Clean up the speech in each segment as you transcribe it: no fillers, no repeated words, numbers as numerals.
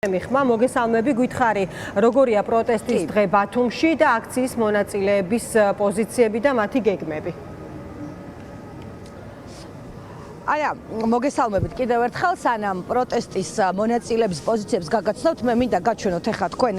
მიხმა მოგესალმები გითხარი როგორია პროტესტის დღე ბათუმში და აქციის მონაწილეების პოზიციები და მათი გეგმები Aia, მოგესალმებით კიდევ ერთხელ სანამ პროტესტის მონაწილეების პოზიციებს გაგაცნობთ, მე მინდა გაჩვენოთ ახლა თქვენ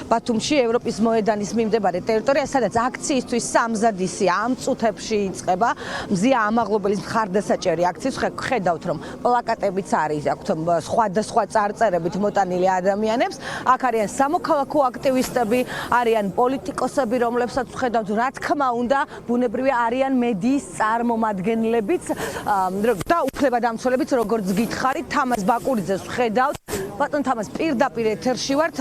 ბათუმში ევროპის მოედანის მიმდებარე ტერიტორია, სადაც აქციისთვის სამზადისი ამ წუთებში იწყება. მზია ამაღლობელის მხარდასაჭერი აქციის ხედავთ, რომ პლაკატებიც არის, აქვთ სხვადასხვა წარწერებით მოტანილი ადამიანებს. აქ არიან სამოქალაქო აქტივისტები, არიან პოლიტიკოსები, რომლებსაც ხედავთ, რა თქმა უნდა, ბუნებრივია არიან მედიის წარმომადგენლებიც. და უფლებადამცველებიც როგორც გითხარით, თამაზ ბაკურიძეს ხედავთ. ბატონ თამაზ, პირდაპირ ეთერში ვართ.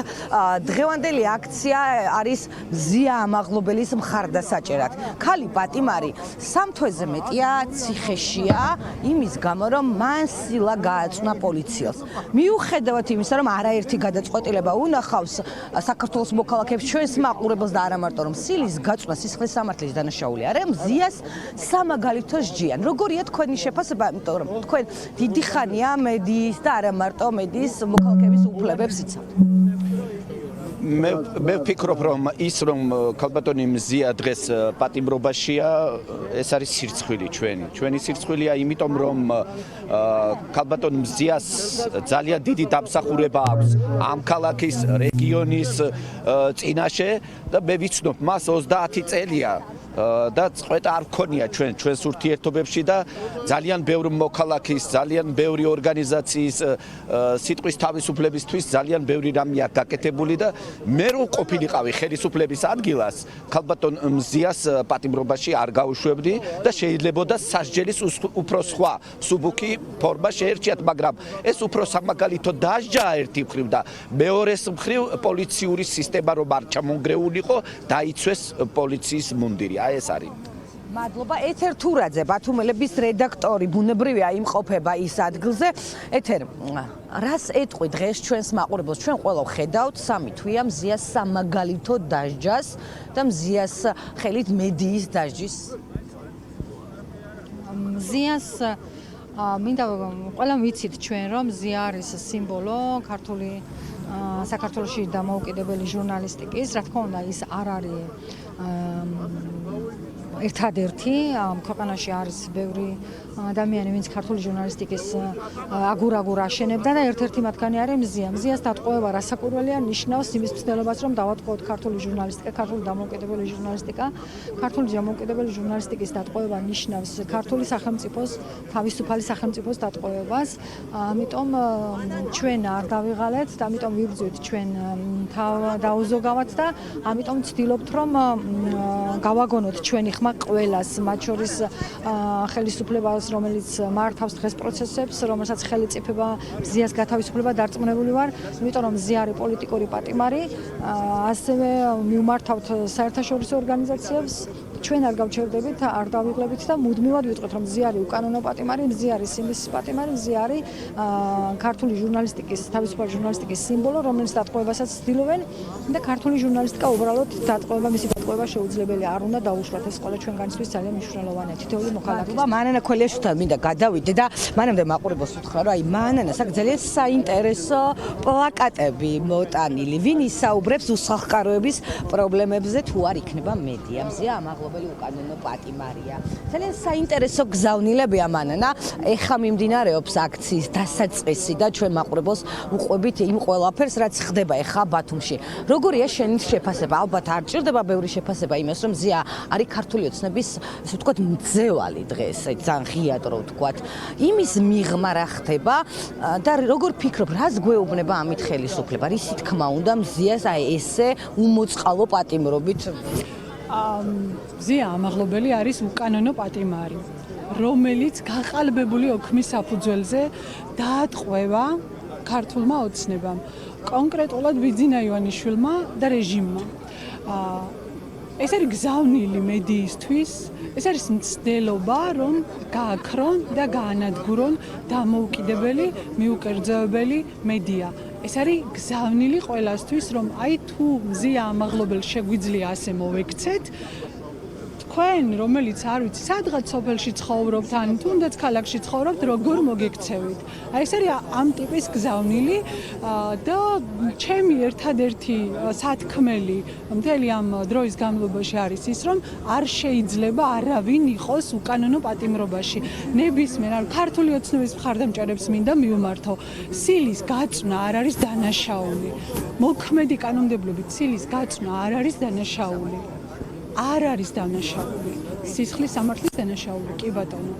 დღევანდელი აქცია არის მზია ამაღლობელის მხარდასაჭერად. ქალი პატიმარი სამ თვეზე მეტია ციხეშია, იმის გამო, რომ მან სილა გააწვნა პოლიციელს. მიუხედავად იმისა, რომ არაერთი გადაწყვეტილება უნახავს საქართველოს მოქალაქეებს, ჩვენს მაყურებელს და არა მარტო, რომ სილის გაწვნა სისხლის სამართლის დანაშაული არა, მზიას სამაგალითო სჯიან. როგორია თქვენი შეფასება, იმიტომ რომ თქვენ დიდი ხანია მედიის და არა მარტო მედიის მოქალაქეების უფლებებს იცავთ. მე ვფიქრობ, რომ ის რომ ქალბატონი მზია დღეს პატიმრობაშია, ეს არის სირცხვილი ჩვენი სირცხვილია, იმიტომ რომ ქალბატონ მზიას ძალიან დიდი დამსახურება აქვს ამ ქალაქის რეგიონის წინაშე და მე ვიცნობ მას 30 წელია და წყვეტა არ გქონია ჩვენს ურთიერთობებში და ძალიან ბევრი მოქალაქის, ძალიან ბევრი ორგანიზაციის სიტყვის თავისუფლებისთვის ძალიან ბევრი რამეა გაკეთებული და მე რო ყოფილიყავი ხელისუფლების ადგილას, ქალბატონ მზიას პატიმრობაში არ გავუშვებდი და შეიძლებოდა სასჯელის უფრო სხვა მსუბუქი ფორმა შეერჩიათ, მაგრამ ეს უფრო სამაგალითო დასჯა ერთი მხრივ და მეორეს მხრივ პოლიციური სისტემა რომ არ ჩამონგრეულიყო, დაიცვეს პოლიციის მუნდირი. ეს არის. მადლობა. ეთერ თურაძე, ბათუმელების რედაქტორი, ბუნებრივია იმყოფება ის ადგილზე. ეთერ, რას ეტყვი დღეს ჩვენს მაყურებელს? ჩვენ ყველა ვხედავთ, სამი თვეა მზიას სამაგალითო დასჯას და მზიას ხელით მედიის დასჯის. მზიას მინდა ყველა ვიცით ჩვენ, რომ მზია არის სიმბოლო ქართული საქართველოში დამოუკიდებელი ჟურნალისტიკის, რა თქმა უნდა, ის არ არის ერთადერთი ქვეყანაში არის ბევრი ადამიანი, ვინც ქართული ჟურნალისტიკის აგურ-აგურ აშენებდა და ერთ-ერთი მათგანი არის მზია. მზიას დატყვევება რასაკვირველია ნიშნავს იმის მცდელობას, რომ დავატყვევოთ ქართული ჟურნალისტიკა, ქართული დამოუკიდებელი ჟურნალისტიკა. ქართული დამოუკიდებელი ჟურნალისტიკის დატყვევება ნიშნავს ქართული სახელმწიფოს, თავისუფალი სახელმწიფოს დატყვევებას. ამიტომ ჩვენ არ დავიღალეთ და ამიტომ ვიბრძვით ჩვენ დაუზოგავად და ამიტომ ვცდილობთ, რომ გავაგონოთ ჩვენი ხმა ყველას, მათ შორის ხელისუფლებას, რომელიც მართავს დღეს პროცესებს, რომელსაც ხელიწიფება მზიას გათავისუფლება დარწმუნებული ვარ, იმიტომ რომ მზია არის პოლიტიკური პატიმარი, ასევე მივმართავთ საერთაშორისო ორგანიზაციებს, ჩვენ არ გავჩერდებით, არ დავიღლებით და მუდმივად ვიტყვით, რომ მზია არის უკანონო პატიმარი, მზია არის სიმბის პატიმარი, მზია არის ქართული ჟურნალისტიკის, თავისუფალი ჟურნალისტიკის სიმბოლო, რომელიც დატყვევასაც ცდილობენ და ქართული ჟურნალისტიკა უბრალოდ დატყვევა, მისი დატყვევა შეუძლებელი არ უნდა დაუშვათ. ეს ყველა ჩვენგანისთვის ძალიან მნიშვნელოვანია. თითოეული მოქალაქის. მანანა ქველიაშვილთან მინდა გადავიდე და მანამდე მაყურებელს ვთქვა, რომ აი მანანას აქ ძალიან საინტერესო პლაკატები მოტანილი. ვინ ისაუბრებს უსახკაროების პრობლემებზე თუ არ იქნება მედია. მზია ამაღლობელი უკანონო პატიმარია. ძალიან საინტერესო გზავნილებია მანანა. ეხა მიმდინარეობს აქციის დასაწყისი და ჩვენ მაყურებელს უყვებით იმ ყველაფერს, რაც ხდება ეხა ბათუმში. როგორია შენი შეფასება? ალბათ არ ჭირდება ბევრი შეფასება იმას, რომ მზია არის ქართული ოცნების, ასე ვთქვათ, მძევალი დღეს, ძალიან ღიად რო ვთქვათ. იმის მიღმა რა ხდება და როგორ ფიქრობ, რას გვეუბნება ამით ხელისუფლება? რისი თქმა უნდა მზიას აი ესე უმოწყალო პატიმრობით? მზია ამაღლობელი არის უკანონო პატიმარი, რომელიც გაყალბებული ოქმის საფუძველზე დაატყვევა ქართულმა ოცნებამ, კონკრეტულად ბიძინა ივანიშვილმა და რეჟიმმა. ეს არის გზავნილი მედიისთვის, ეს არის მცდელობა, რომ გააქრონ და გაანადგურონ დამოუკიდებელი, მიუკერძოებელი მედია. ეს არის გზავნილი ყველასთვის, რომ აი თუ მზია ამაღლობელს შეგვიძლია ასე მოვექცეთ, თქვენ, რომელიც არ ვიცი, სადღაც სოფელში ცხოვრობთ, ან თუნდაც ქალაქში ცხოვრობთ, როგორ მოგექცევით. აი ეს არის ამ ტიპის გზავნილი და ჩემი ერთადერთი სათქმელი მთელი ამ დროის განმავლობაში არის ის, რომ არ შეიძლება არავინ იყოს უკანონო პატიმრობაში. ნებისმიერ ქართული ოცნების მხარდამჭერებს მინდა მივმართო. სილის გაწვნა არ არის დანაშაული. მოქმედი კანონმდებლობით სილის გაწვნა არ არის დანაშაული. არ არის დანაშაული. სისხლის სამართლის დანაშაული, კი ბატონო.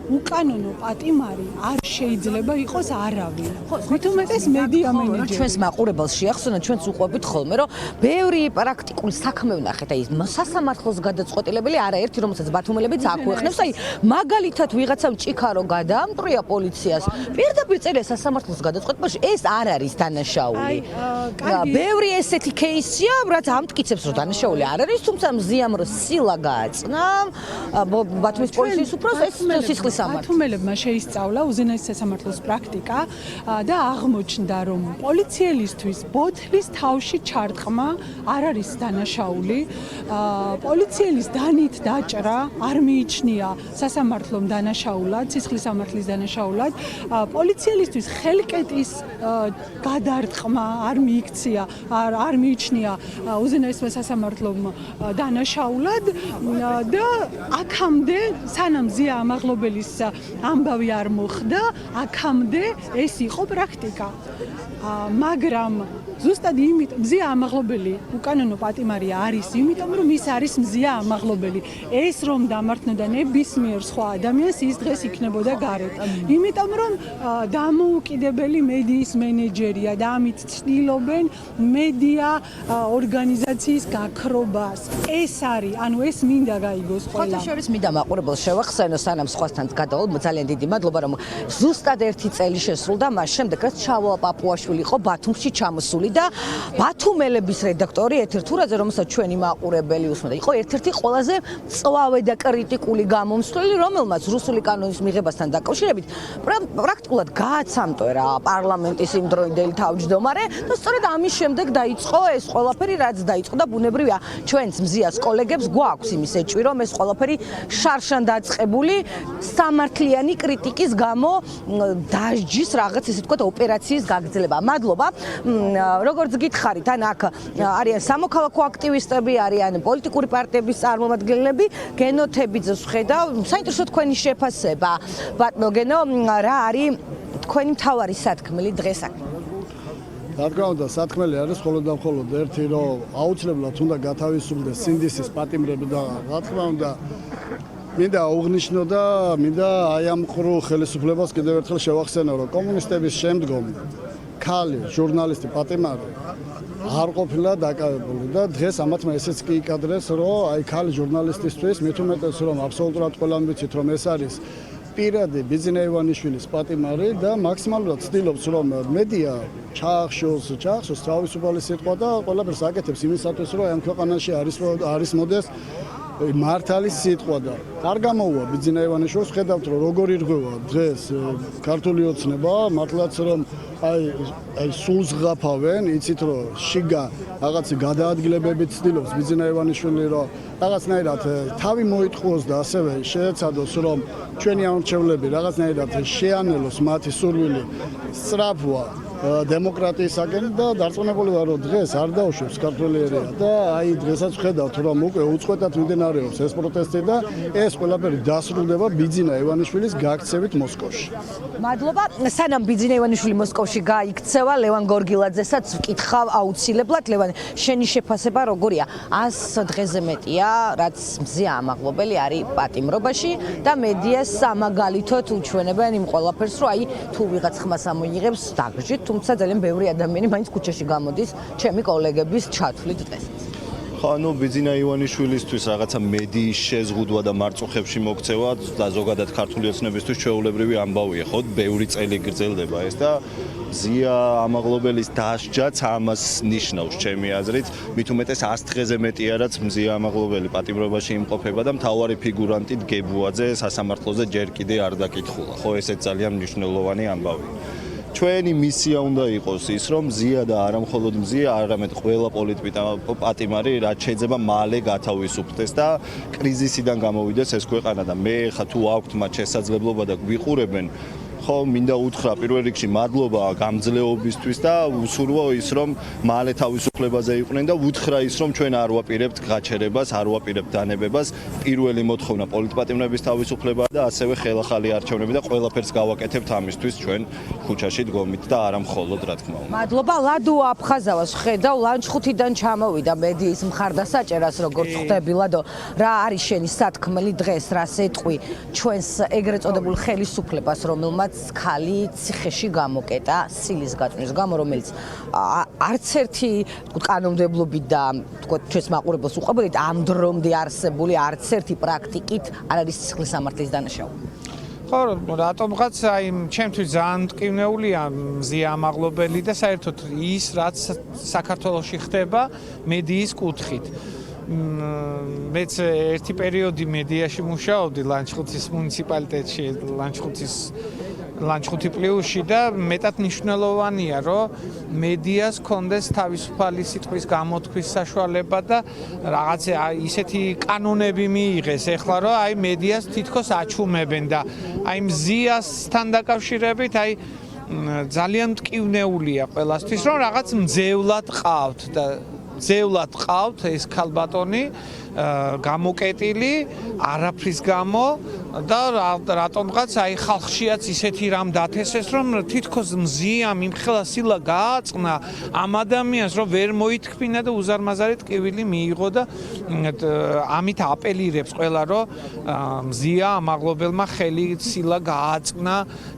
უკანონო პატიმარი არ შეიძლება იყოს არავინ. მით უმეტეს მედია მენეჯერი. ჩვენს მაყურებელს შეახსონა, ჩვენც უყვებით ხოლმე, რომ ბევრი პრაქტიკული საქმე ვნახეთ, აი სასამართლოს გადაწყვეტილებელი არაერთი, რომელსაც ბათუმელებიც აქვეყნებს, აი მაგალითად ვიღაცამ ჭიქარო გადაამტრია პოლიციას, პირდაპირ წერია სასამართლოს გადაწყვეტილებაში, ეს არ არის დანაშაული. ბევრი ესეთი кейსია, რაც ამტკიცებს, რომ დანაშაული არ არის, თუმცა მზიამ რომ სილა გააწნა ბათუმის პოლიციის უფროს, ეს სისხლის ბათუმელებმა შეისწავლა უზენაესი სასამართლოს პრაქტიკა და აღმოჩნდა, რომ პოლიციელისთვის ბოთლის თავში ჩარტყმა არ არის დანაშაული. პოლიციელის დანით დაჭრა არ მიიჩნია სასამართლომ დანაშაულად, სისხლის სამართლის დანაშაულად. პოლიციელისთვის ხელკეტის გადარტყმა არ მიიქცია, არ მიიჩნია უზენაესმა სასამართლომ დანაშაულად და აქამდე სანამ ზია ამაღლობელის ამბავი არ მოხდა, აქამდე ეს იყო პრაქტიკა. მაგრამ ზუსტად იმიტომ მზია ამაღლობელი უკანონო პატიმარი არის, იმიტომ რომ ის არის მზია ამაღლობელი. ეს რომ დამართნოდა ნებისმიერ სხვა ადამიანს, ის დღეს იქნებოდა გარეთ. იმიტომ რომ დამოუკიდებელი მედიის მენეჯერია და ამით ცდილობენ მედია ორგანიზაციის გაქრობას. ეს არის, ანუ ეს მინდა გაიგოს ყველა. ხოთა შორის მინდა მაყურებელს შევახსენო, სანამ სხვასთან გადავალ, ძალიან დიდი მადლობა, რომ ზუსტად 1 წელი შესრულდა მას შემდეგ, რაც ჩავალ პაპუაშვილი იყო ბათუმში ჩამოსული და ბათუმელების რედაქტორი ეთერ თურაძე, რომელსაც ჩვენი მაყურებელი უსმენდა, იყო ერთ-ერთი ყველაზე მწვავე და კრიტიკული გამომცვლელი, რომელმაც რუსული კანონის მიღებასთან დაკავშირებით პრაქტიკულად გააცამტვერა პარლამენტის იმდროინდელი თავმჯდომარე და სწორედ ამის შემდეგ დაიწყო ეს ყველაფერი, რაც დაიწყო და ბუნებრივია, ჩვენც მზიას კოლეგებს გვაქვს იმის ეჭვი, რომ ეს ყველაფერი შარშან დაწყებული სამართლიანი კრიტიკის გამო დასჯის რაღაც ესე ვთქვათ ოპერაციის გაგრძელება. მადლობა. როგორც გითხარით, ან აქ არიან სამოქალაქო აქტივისტები, არიან პოლიტიკური პარტიების წარმომადგენლები, გენოთებიძეს ვხედავ. საინტერესო თქვენი შეფასება. ბატონო გენო, რა არის თქვენი მთავარი სათქმელი დღეს აქ? რა თქმა უნდა, სათქმელი არის მხოლოდ და მხოლოდ ერთი, რომ აუცილებლად უნდა გათავისუფლდეს სინდისის პატიმრები და რა თქმა უნდა მინდა აღნიშნო და მინდა აი ამ ყრუ ხელისუფლებას კიდევ ერთხელ შევახსენო, რომ კომუნისტების შემდგომ ქალი ჟურნალისტი პატიმარი არ ყოფილა დაკავებული და დღეს ამათმა ესეც კი იკადრეს, რომ აი ქალი ჟურნალისტისთვის მით უმეტეს რომ აბსოლუტურად ყველამ ვიცით, რომ ეს არის პირადი ბიძინა ივანიშვილის პატიმარი და მაქსიმალურად ცდილობს, რომ მედია ჩაახშოს თავისუფალი სიტყვა და ყველაფერს აკეთებს იმისათვის, რომ ამ ქვეყანაში არის მოდეს მართალის სიტყვა და არ გამოუვა ბიძინა ივანიშვილს. ხედავთ, რომ როგორ ირღვევა დღეს ქართული ოცნება, მართლაც რომ აი სულს ღაფავენ, იცით რომ შიგა რაღაც გადაადგილებებით ცდილობს ბიძინა ივანიშვილი, რომ რაღაცნაირად თავი მოიტყუოს და ასევე შეეცადოს, რომ ჩვენი ამორჩევლები რაღაცნაირად შეანელოს მათი სურვილი სწრაფვა დემოკრატიისაკენ და დარწმუნებული ვარ, რომ დღეს არ დაუშვებს ქართველი ერია და აი დღესაც ვხედავთ, რომ უკვე უწყვეტად მიმდინარეობს ეს პროტესტი და ეს ყველაფერი დასრულდება ბიძინა ივანიშვილის გაქცევით მოსკოვში. მადლობა. სანამ ბიძინა ივანიშვილი მოსკოვში გაიქცევა, ლევან გორგილაძესაც ვკითხავ აუცილებლად. ლევან, შენი შეფასება როგორია? 100 დღეზე მეტია, რაც მზია ამაღლობელი არის პატიმრობაში და მედიას სამაგალითოდ უჩვენებენ იმ ყველაფერს, რომ აი თუ ვიღაც ხმას ამოიღებს, დაგრჟით, თუმცა ძალიან ბევრი ადამიანი მაინც ქუჩაში გამოდის ჩემი კოლეგების ჩათვლით დღეს. ანუ ბიძინა ივანიშვილისთვის რაღაცა მედიის შეზღუდვა და მარწუხებში მოქცევა და ზოგადად ქართული ოცნებისთვის ჩვეულებრივი ამბავია, ხო? ბევრი წელი გრძელდება ეს და ზია ამაღლობელის დასჯაც ამას ნიშნავს ჩემი აზრით. მით უმეტეს 100 დღეზე მეტია, რაც მზია ამაღლობელი პატიმრობაში იმყოფება და მთავარი ფიგურანტი გებუაძე სასამართლოზე ჯერ კიდე არ დაკითხულა. ხო, ესეც ძალიან მნიშვნელოვანი ამბავია. ჩვენი მისია უნდა იყოს ის, რომ მზია და არა მხოლოდ მზია, არამედ ყველა პატიმარი რაც შეიძლება მალე გათავისუფლდეს და კრიზისიდან გამოვიდეს ეს ქვეყანა და მე ხა თუ აქვთ მათ შესაძლებლობა და გვიყურებენ ხო მინდა უთხრა პირველ რიგში მადლობა გამძლეობისთვის და უსურვო ის რომ მალე თავისუფლებაზე იყვნენ და უთხრა ის რომ ჩვენ არ ვაპირებთ გაჩერებას, არ ვაპირებთ დანებებას. პირველი მოთხოვნა პოლიტპატიმრების თავისუფლება და ასევე ხელახალი არჩევნები და ყველაფერს გავაკეთებთ ამისთვის ჩვენ ქუჩაში დგომით და არა მხოლოდ რა თქმა უნდა. მადლობა ლადო აფხაზავას ხედავ ლანჩხუთიდან ჩამოვიდა მედიის მხარდასაჭერას როგორც ხვდები ლადო რა არის შენი სათქმელი დღეს რა სეტყვი ჩვენს ეგრეთ წოდებულ ხელისუფლებას რომელმაც ხალი ციხეში გამოკეტა სილის გაწვნის გამო რომელიც არც ერთი კანონმდებლობით და ჩვენს მაყურებელს უყვებოდით ამ დრომდე არსებული არც ერთი პრაქტიკით არ არის სიხლის სამართლის დანაშაული. ხო, რატომღაც აი ჩემთვის ძალიან მტკივნეულია მზია ამაღლობელი და საერთოდ ის რაც საქართველოში ხდება მედიის კუთხით. მეც ერთი პერიოდი მედიაში მუშაობდი ლანჩხუთის მუნიციპალიტეტში, ლანჩხუთი პლუსში და მეტად მნიშვნელოვანია, რომ მედიას კონდეს თავისუფალი სიტყვის გამოთქვის საშუალება და რაღაც ისეთი კანონები მიიღეს ეხლა, რომ აი მედიას თითქოს აჩუმებენ და აი მზიასთან დაკავშირებით აი ძალიან მტკივნეულია ყველასთვის, რომ რაღაც მძევლად ყავთ და მძევლად ყავთ ეს ქალბატონი გამოკეტილი არაფრის გამო და რატომღაც აი ხალხშიაც ისეთი რამ დათესეს რომ თითქოს მზიამ იმხელა სილა გააწყნა ამ ადამიანს რომ ვერ მოითქმინა და უზარმაზარი ტკივილი მიიღო და ამით აპელირებს ყველა რომ მზია ამაღლობელმა ხელი სილა გააწყნა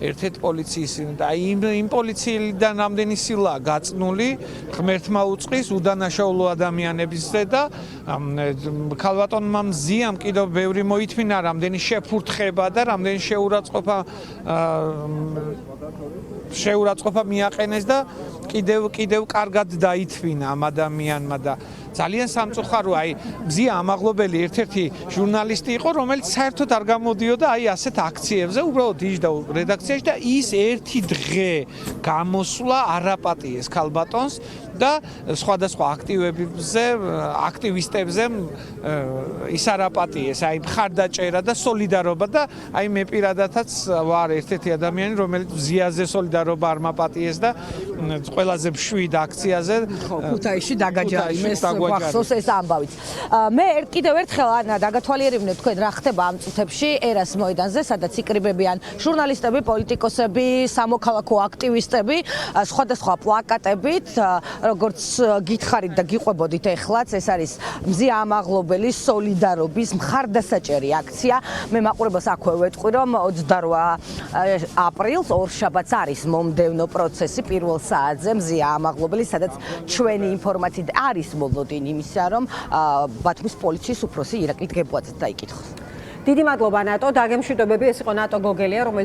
ერთ-ერთ პოლიციის და იმ პოლიციელიდან რამდენი სილა გაწნული ღმერთმა უწყის უდანაშაულო ადამიანებზე და ქალბატონმა მზიამ კიდევ ბევრი მოითმინა რამდენი შეფურთხება და რამდენი შეურაცხყოფა მიაყენეს და კიდევ კარგად დაითმინა ამ ადამიანმა და ძალიან სამწუხარო აი მზია ამაღლობელი ერთ-ერთი ჟურნალისტი იყო რომელიც საერთოდ არ გამოდიოდა აი ასეთ აქციებზე უბრალოდ იჯდა რედაქციაში და ის ერთი დღე გამოსვლა არაპატიეს ქალბატონს და სხვადასხვა აქტივისტებზე ის არაპატიეს აი მხარდაჭერა და სოლიდარობა და აი მე პირადადაც ვარ ერთ-ერთი ადამიანი რომელიც მზიაზე სოლიდარობა არ მაპატიეს და ყველაზე მშვიდ აქციაზე ქუთაისში დაგაჯარიმეს გვახსოვს ეს ამბავიც. მე კიდევ ერთხელ ანა დაგათვალიერებინეთ თქვენ რა ხდება ამ წუთებში ერას მოედანზე, სადაც იკრიბებიან ჟურნალისტები, პოლიტიკოსები, სამოქალაქო აქტივისტები, სხვადასხვა პლაკატებით, როგორც გითხარით და გიყვებოდით ეხლაც, ეს არის მზია ამაღლობელი სოლიდარობის მხარდასაჭერი აქცია. მე მაყურებელს აქვე ვეტყვი, რომ 28 აპრილს ორშაბათს არის მომდევნო პროცესი პირველ საათზე მზია ამაღლობელი, სადაც ჩვენი ინფორმაციით არის მოლოდინი იმისა, რომ ბათუმის პოლიციის უფროსი ირაკლი დგებუაძე დაიკითხოს. დიდი მადლობა ნატო, დაგემშვიდობები, ეს იყო ნატო გოგელია, რომელიც